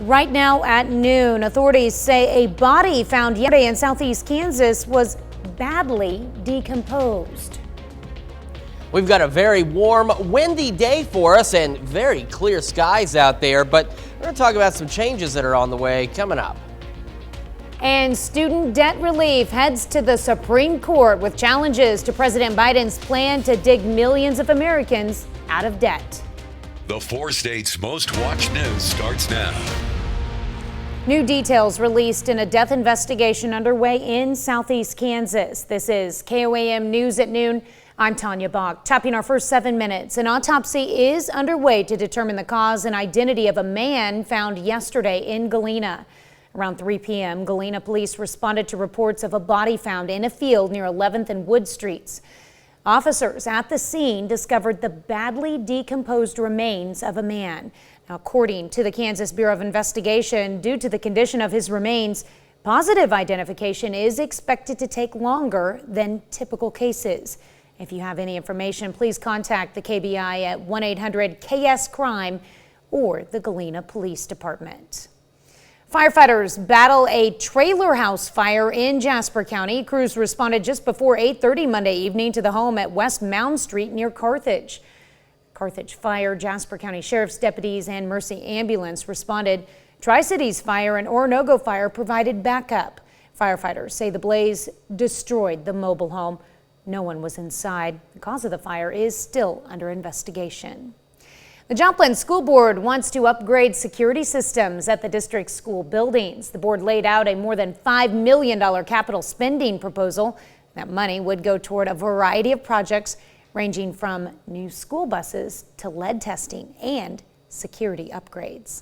Right now at noon, authorities say a body found yesterday in southeast Kansas was badly decomposed. We've got a very warm, windy day for us and very clear skies out there, but we're going to talk about some changes that are on the way coming up. And student debt relief heads to the Supreme Court with challenges to President Biden's plan to dig millions of Americans out of debt. The 4 states' most watched news starts now. New details released in a death investigation underway in southeast Kansas. This is KOAM News at noon. I'm Tanya Bach. Topping our first 7 minutes, an autopsy is underway to determine the cause and identity of a man found yesterday in Galena. Around 3 p.m., Galena police responded to reports of a body found in a field near 11th and Wood Streets. Officers at the scene discovered the badly decomposed remains of a man. Now, according to the Kansas Bureau of Investigation, due to the condition of his remains, positive identification is expected to take longer than typical cases. If you have any information, please contact the KBI at 1-800-KS-CRIME or the Galena Police Department. Firefighters battle a trailer house fire in Jasper County. Crews responded just before 8:30 Monday evening to the home at West Mound Street near Carthage. Carthage Fire, Jasper County Sheriff's deputies, and Mercy Ambulance responded. Tri-Cities Fire and Oronogo Fire provided backup. Firefighters say the blaze destroyed the mobile home. No one was inside. The cause of the fire is still under investigation. The Joplin School Board wants to upgrade security systems at the district's school buildings. The board laid out a more than $5 million capital spending proposal. That money would go toward a variety of projects ranging from new school buses to lead testing and security upgrades.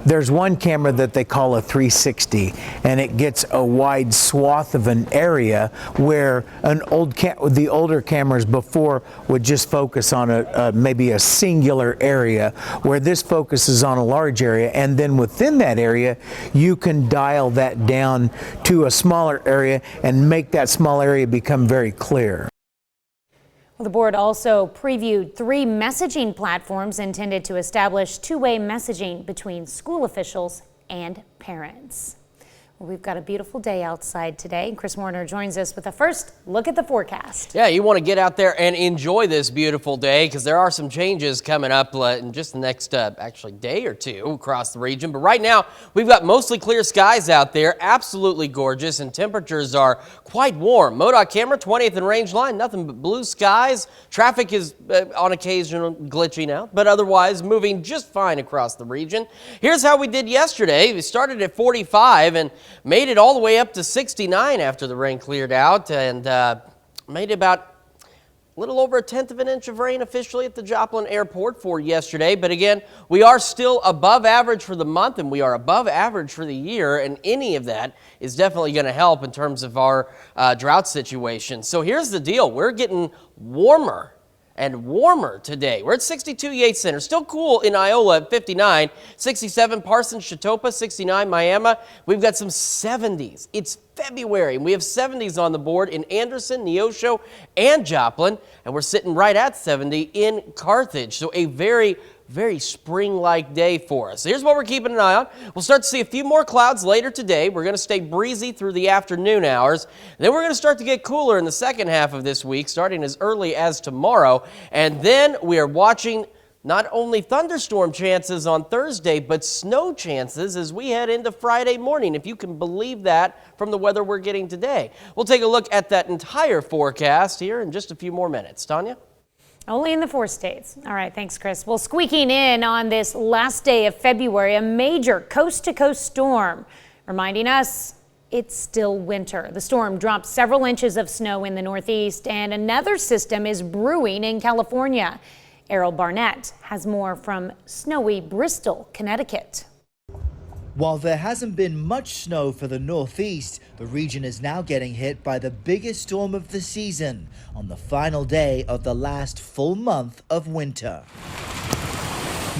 There's one camera that they call a 360, and it gets a wide swath of an area where the older cameras before would just focus on maybe a singular area, where this focuses on a large area, and then within that area you can dial that down to a smaller area and make that small area become very clear. Well, the board also previewed 3 messaging platforms intended to establish two-way messaging between school officials and parents. Well, we've got a beautiful day outside today. Chris Warner joins us with a first look at the forecast. Yeah, you want to get out there and enjoy this beautiful day because there are some changes coming up in just the next actually day or two across the region. But right now, we've got mostly clear skies out there, absolutely gorgeous, and temperatures are quite warm. MoDOT camera, 20th and range line, nothing but blue skies. Traffic is on occasion glitching out, but otherwise moving just fine across the region. Here's how we did yesterday. We started at 45 and made it all the way up to 69 after the rain cleared out, and made about a little over 1/10 of an inch of rain officially at the Joplin Airport for yesterday. But again, we are still above average for the month, and we are above average for the year, and any of that is definitely going to help in terms of our drought situation. So here's the deal. We're getting warmer and warmer today. We're at 62 Yates Center. Still cool in Iola at 59. 67 Parsons, Chatopa, 69 Miami. We've got some 70s. It's February, and we have 70s on the board in Anderson, Neosho, and Joplin. And we're sitting right at 70 in Carthage. So a very spring-like day for us. So here's what we're keeping an eye on. We'll start to see a few more clouds later today. We're going to stay breezy through the afternoon hours. Then we're going to start to get cooler in the second half of this week, starting as early as tomorrow. And then we are watching not only thunderstorm chances on Thursday, but snow chances as we head into Friday morning, if you can believe that from the weather we're getting today. We'll take a look at that entire forecast here in just a few more minutes. Tanya? Only in the 4 states. All right, thanks, Chris. Well, squeaking in on this last day of February, a major coast-to-coast storm, reminding us it's still winter. The storm dropped several inches of snow in the Northeast, and another system is brewing in California. Errol Barnett has more from snowy Bristol, Connecticut. While there hasn't been much snow for the Northeast, the region is now getting hit by the biggest storm of the season on the final day of the last full month of winter.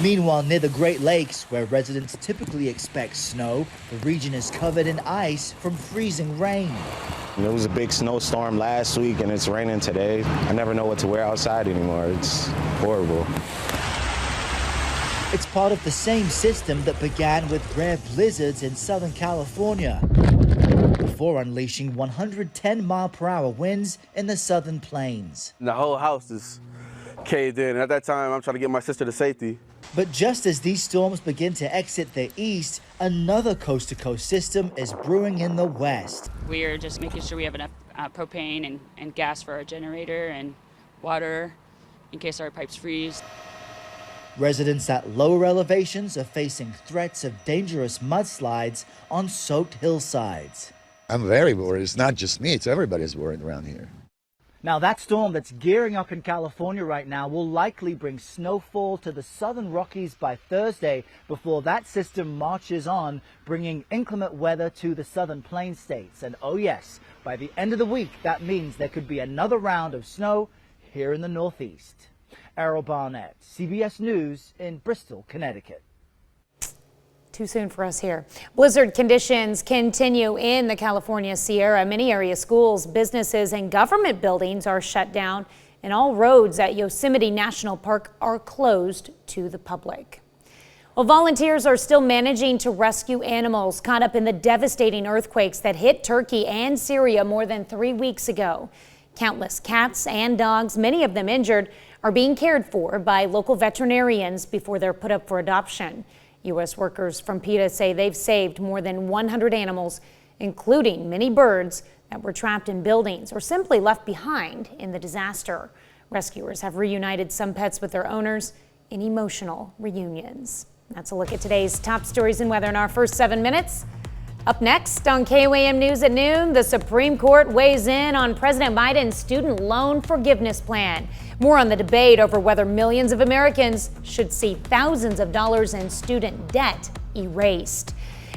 Meanwhile, near the Great Lakes, where residents typically expect snow, the region is covered in ice from freezing rain. It was a big snowstorm last week and it's raining today. I never know what to wear outside anymore. It's horrible. It's part of the same system that began with rare blizzards in Southern California, before unleashing 110-mile-per-hour winds in the southern plains. The whole house is caved in. At that time, I'm trying to get my sister to safety. But just as these storms begin to exit the east, another coast-to-coast system is brewing in the west. We are just making sure we have enough propane and gas for our generator and water in case our pipes freeze. Residents at lower elevations are facing threats of dangerous mudslides on soaked hillsides. I'm very worried. It's not just me, it's everybody's worried around here. Now, that storm that's gearing up in California right now will likely bring snowfall to the southern Rockies by Thursday before that system marches on, bringing inclement weather to the southern plain states. And oh yes, by the end of the week, that means there could be another round of snow here in the Northeast. Errol Barnett, CBS News in Bristol, Connecticut. Too soon for us here. Blizzard conditions continue in the California Sierra. Many area schools, businesses, and government buildings are shut down, and all roads at Yosemite National Park are closed to the public. Well, volunteers are still managing to rescue animals caught up in the devastating earthquakes that hit Turkey and Syria more than 3 weeks ago. Countless cats and dogs, many of them injured, are being cared for by local veterinarians before they're put up for adoption. U.S. workers from PETA say they've saved more than 100 animals, including many birds that were trapped in buildings or simply left behind in the disaster. Rescuers have reunited some pets with their owners in emotional reunions. That's a look at today's top stories and weather in our first 7 minutes. Up next on KOAM News at noon, the Supreme Court weighs in on President Biden's student loan forgiveness plan. More on the debate over whether millions of Americans should see thousands of dollars in student debt erased.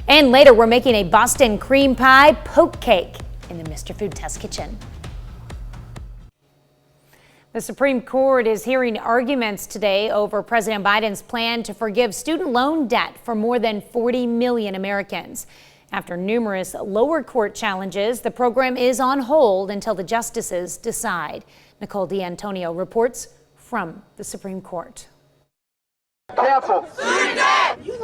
And later, we're making a Boston cream pie poke cake in the Mr. Food Test Kitchen. The Supreme Court is hearing arguments today over President Biden's plan to forgive student loan debt for more than 40 million Americans. After numerous lower court challenges, the program is on hold until the justices decide. Nicole D'Antonio reports from the Supreme Court. Careful.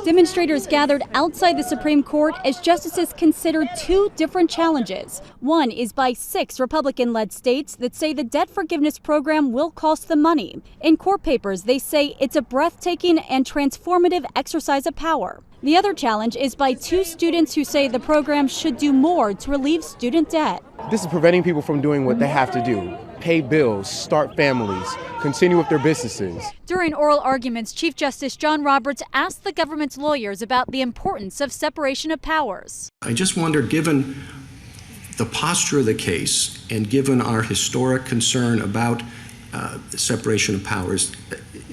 Demonstrators gathered outside the Supreme Court as justices considered two different challenges. One is by 6 Republican-led states that say the debt forgiveness program will cost them money. In court papers, they say it's a breathtaking and transformative exercise of power. The other challenge is by 2 students who say the program should do more to relieve student debt. This is preventing people from doing what they have to do: pay bills, start families, continue with their businesses. During oral arguments, Chief Justice John Roberts asked the government's lawyers about the importance of separation of powers. I just wonder, given the posture of the case and given our historic concern about the separation of powers,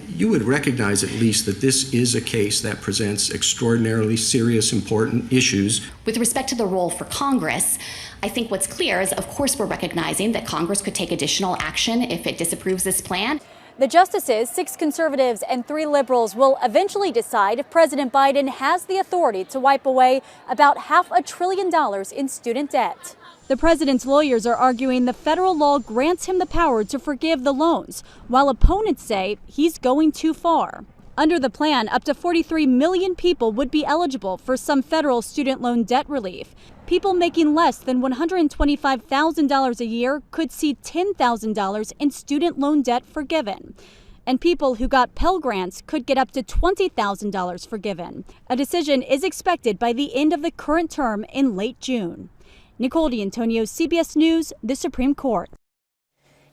you would recognize at least that this is a case that presents extraordinarily serious, important issues. With respect to the role for Congress, I think what's clear is, of course, we're recognizing that Congress could take additional action if it disapproves this plan. The justices, 6 conservatives and 3 liberals, will eventually decide if President Biden has the authority to wipe away about $500 billion in student debt. The president's lawyers are arguing the federal law grants him the power to forgive the loans, while opponents say he's going too far. Under the plan, up to 43 million people would be eligible for some federal student loan debt relief. People making less than $125,000 a year could see $10,000 in student loan debt forgiven. And people who got Pell Grants could get up to $20,000 forgiven. A decision is expected by the end of the current term in late June. Nicole D'Antonio, CBS News, the Supreme Court.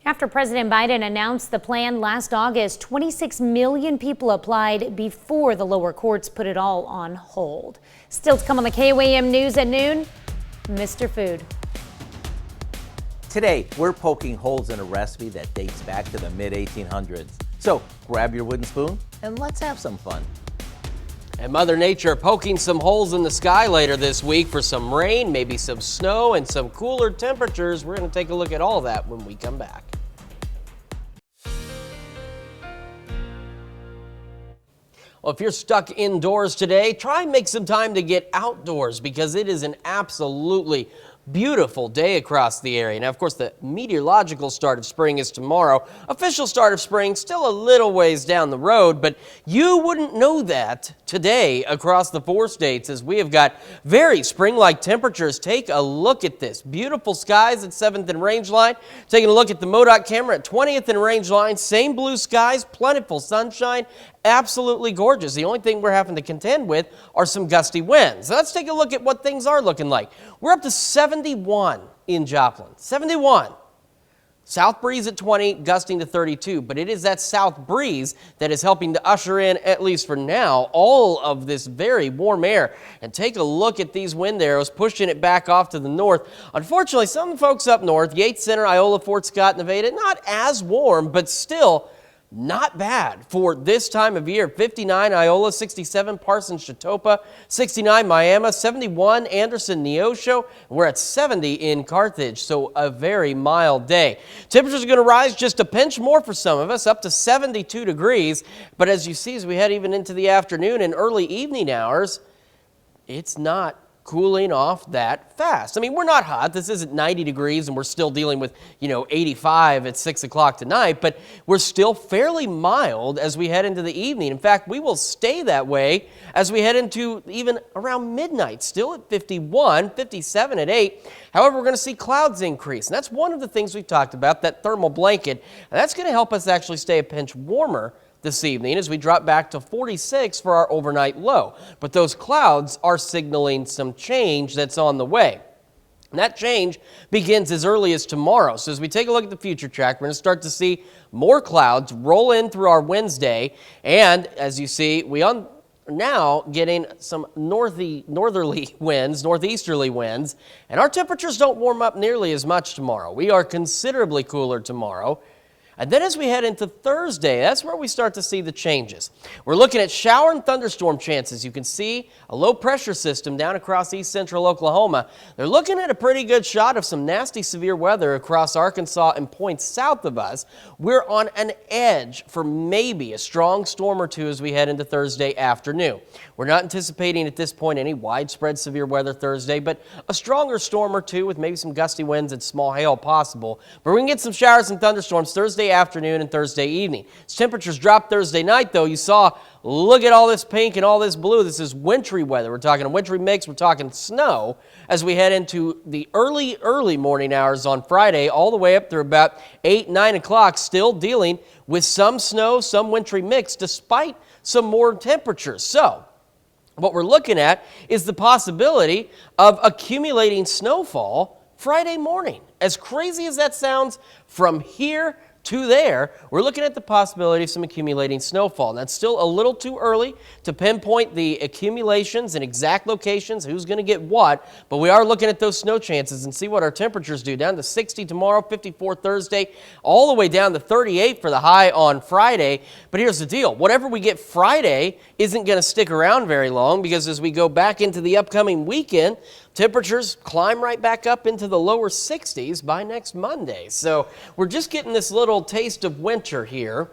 After President Biden announced the plan last August, 26 million people applied before the lower courts put it all on hold. Still to come on the KOAM News at noon, Mr. Food. Today, we're poking holes in a recipe that dates back to the mid-1800s. So grab your wooden spoon and let's have some fun. And Mother Nature poking some holes in the sky later this week for some rain, maybe some snow, and some cooler temperatures. We're going to take a look at all that when we come back. Well, if you're stuck indoors today, try and make some time to get outdoors because it is an absolutely beautiful day across the area. Now, of course, the meteorological start of spring is tomorrow. Official start of spring still a little ways down the road, but you wouldn't know that today across the 4 states as we have got very spring-like temperatures. Take a look at this. Beautiful skies at 7th and Rangeline. Taking a look at the MoDOT camera at 20th and Rangeline. Same blue skies, plentiful sunshine. Absolutely gorgeous. The only thing we're having to contend with are some gusty winds. So let's take a look at what things are looking like. We're up to 71 in Joplin. 71. South breeze at 20, gusting to 32, but it is that south breeze that is helping to usher in, at least for now, all of this very warm air. And take a look at these wind arrows pushing it back off to the north. Unfortunately, some folks up north, Yates Center, Iola, Fort Scott, Nevada, not as warm, but still not bad for this time of year. 59 Iola, 67 Parsons, Chatopa, 69 Miami, 71 Anderson, Neosho. We're at 70 in Carthage, so a very mild day. Temperatures are going to rise just a pinch more for some of us, up to 72 degrees. But as you see, as we head even into the afternoon and early evening hours, it's not cooling off that fast. I mean, we're not hot. This isn't 90 degrees and we're still dealing with, 85 at 6 o'clock tonight, but we're still fairly mild as we head into the evening. In fact, we will stay that way as we head into even around midnight, still at 51, 57 at 8. However, we're going to see clouds increase. And that's one of the things we've talked about, that thermal blanket. And that's going to help us actually stay a pinch warmer this evening as we drop back to 46 for our overnight low. But those clouds are signaling some change that's on the way. And that change begins as early as tomorrow. So as we take a look at the future track, we're going to start to see more clouds roll in through our Wednesday. And as you see, we are now getting some northerly winds, northeasterly winds. And our temperatures don't warm up nearly as much tomorrow. We are considerably cooler tomorrow. And then as we head into Thursday, that's where we start to see the changes. We're looking at shower and thunderstorm chances. You can see a low pressure system down across east central Oklahoma. They're looking at a pretty good shot of some nasty severe weather across Arkansas and points south of us. We're on an edge for maybe a strong storm or two as we head into Thursday afternoon. We're not anticipating at this point any widespread severe weather Thursday, but a stronger storm or two with maybe some gusty winds and small hail possible. But we can get some showers and thunderstorms Thursday afternoon and Thursday evening. As temperatures drop Thursday night, though, you saw, look at all this pink and all this blue. This is wintry weather. We're talking a wintry mix. We're talking snow as we head into the early morning hours on Friday, all the way up through about 8, 9 o'clock, still dealing with some snow, some wintry mix, despite some more temperatures. So what we're looking at is the possibility of accumulating snowfall Friday morning. As crazy as that sounds, from here to there, we're looking at the possibility of some accumulating snowfall. That's still a little too early to pinpoint the accumulations and exact locations, who's going to get what, but we are looking at those snow chances and see what our temperatures do. Down to 60 tomorrow, 54 Thursday, all the way down to 38 for the high on Friday. But here's the deal. Whatever we get Friday isn't going to stick around very long, because as we go back into the upcoming weekend, temperatures climb right back up into the lower 60s by next Monday. So we're just getting this little taste of winter here,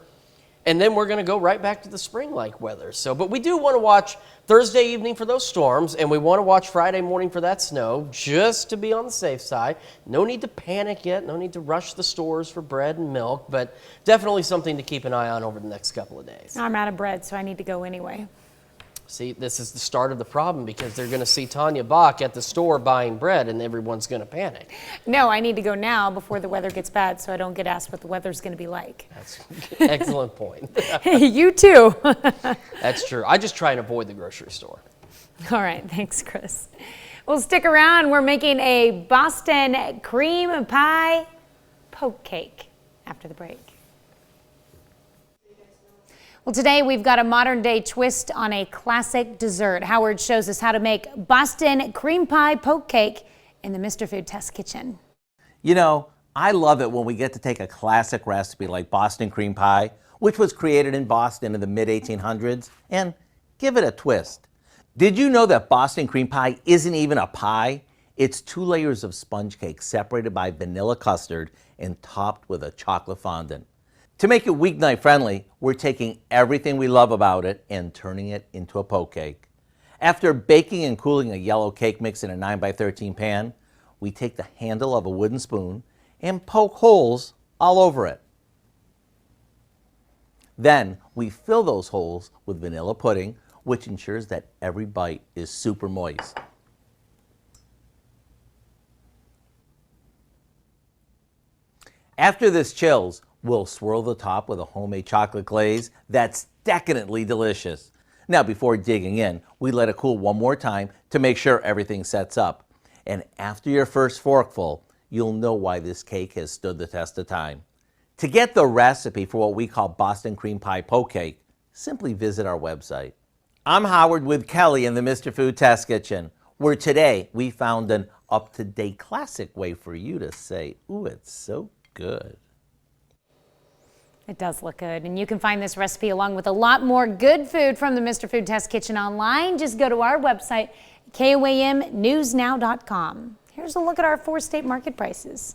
and then we're going to go right back to the spring-like weather. So, but we do want to watch Thursday evening for those storms, and we want to watch Friday morning for that snow, just to be on the safe side. No need to panic yet. No need to rush the stores for bread and milk, but definitely something to keep an eye on over the next couple of days. I'm out of bread, so I need to go anyway. See, this is the start of the problem, because they're going to see Tanya Bach at the store buying bread and everyone's going to panic. No, I need to go now before the weather gets bad so I don't get asked what the weather's going to be like. That's an excellent point. You too. That's true. I just try and avoid the grocery store. All right. Thanks, Chris. Well, stick around. We're making a Boston cream pie poke cake after the break. Well, today we've got a modern day twist on a classic dessert. Howard shows us how to make Boston cream pie poke cake in the Mr. Food Test Kitchen. You know, I love it when we get to take a classic recipe like Boston cream pie, which was created in Boston in the mid-1800s, and give it a twist. Did you know that Boston cream pie isn't even a pie? It's 2 layers of sponge cake separated by vanilla custard and topped with a chocolate fondant. To make it weeknight friendly, we're taking everything we love about it and turning it into a poke cake. After baking and cooling a yellow cake mix in a 9x13 pan, we take the handle of a wooden spoon and poke holes all over it. Then we fill those holes with vanilla pudding, which ensures that every bite is super moist. After this chills, we'll swirl the top with a homemade chocolate glaze that's decadently delicious. Now, before digging in, we let it cool one more time to make sure everything sets up. And after your first forkful, you'll know why this cake has stood the test of time. To get the recipe for what we call Boston cream pie poke cake, simply visit our website. I'm Howard with Kelly in the Mr. Food Test Kitchen, where today we found an up-to-date classic way for you to say, ooh, it's so good. It does look good, and you can find this recipe along with a lot more good food from the Mr. Food Test Kitchen online. Just go to our website, KOAMnewsnow.com. Here's a look at our 4-state market prices.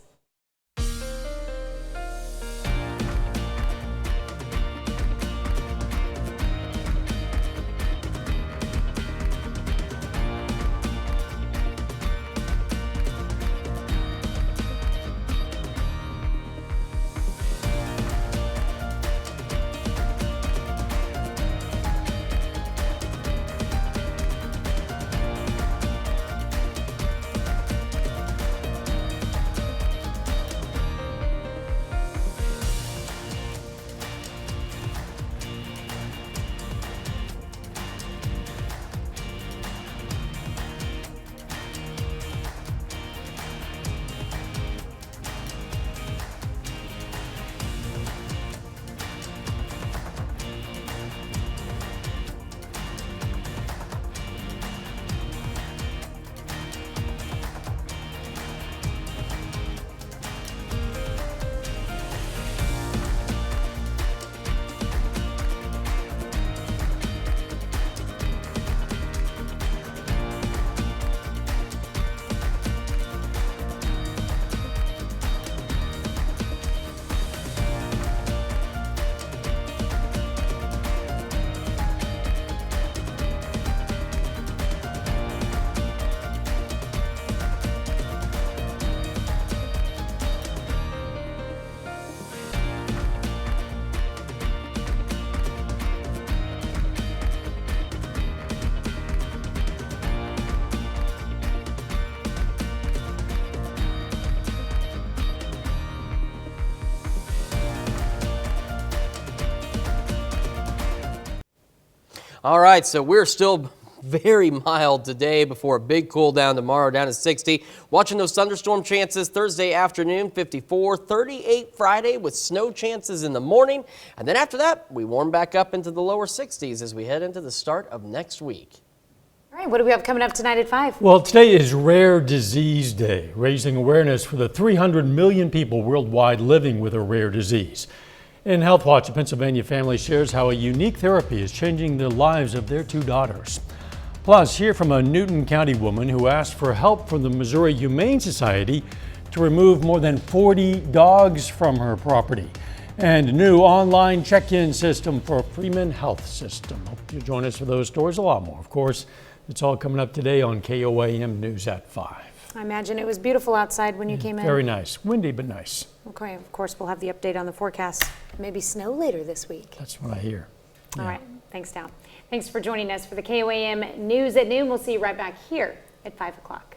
All right, so we're still very mild today before a big cool down tomorrow, down to 60. Watching those thunderstorm chances Thursday afternoon, 54, 38 Friday with snow chances in the morning. And then after that, we warm back up into the lower 60s as we head into the start of next week. All right, what do we have coming up tonight at 5? Well, today is Rare Disease Day, raising awareness for the 300 million people worldwide living with a rare disease. In Health Watch, a Pennsylvania family shares how a unique therapy is changing the lives of their 2 daughters. Plus, hear from a Newton County woman who asked for help from the Missouri Humane Society to remove more than 40 dogs from her property. And a new online check-in system for Freeman Health System. Hope you join us for those stories, a lot more. Of course, it's all coming up today on KOAM News at 5. I imagine it was beautiful outside when you came in. Very nice. Windy, but nice. Okay, of course, we'll have the update on the forecast. Maybe snow later this week. That's what I hear. All right. Thanks, Dal. Thanks for joining us for the KOAM News at Noon. We'll see you right back here at 5 o'clock.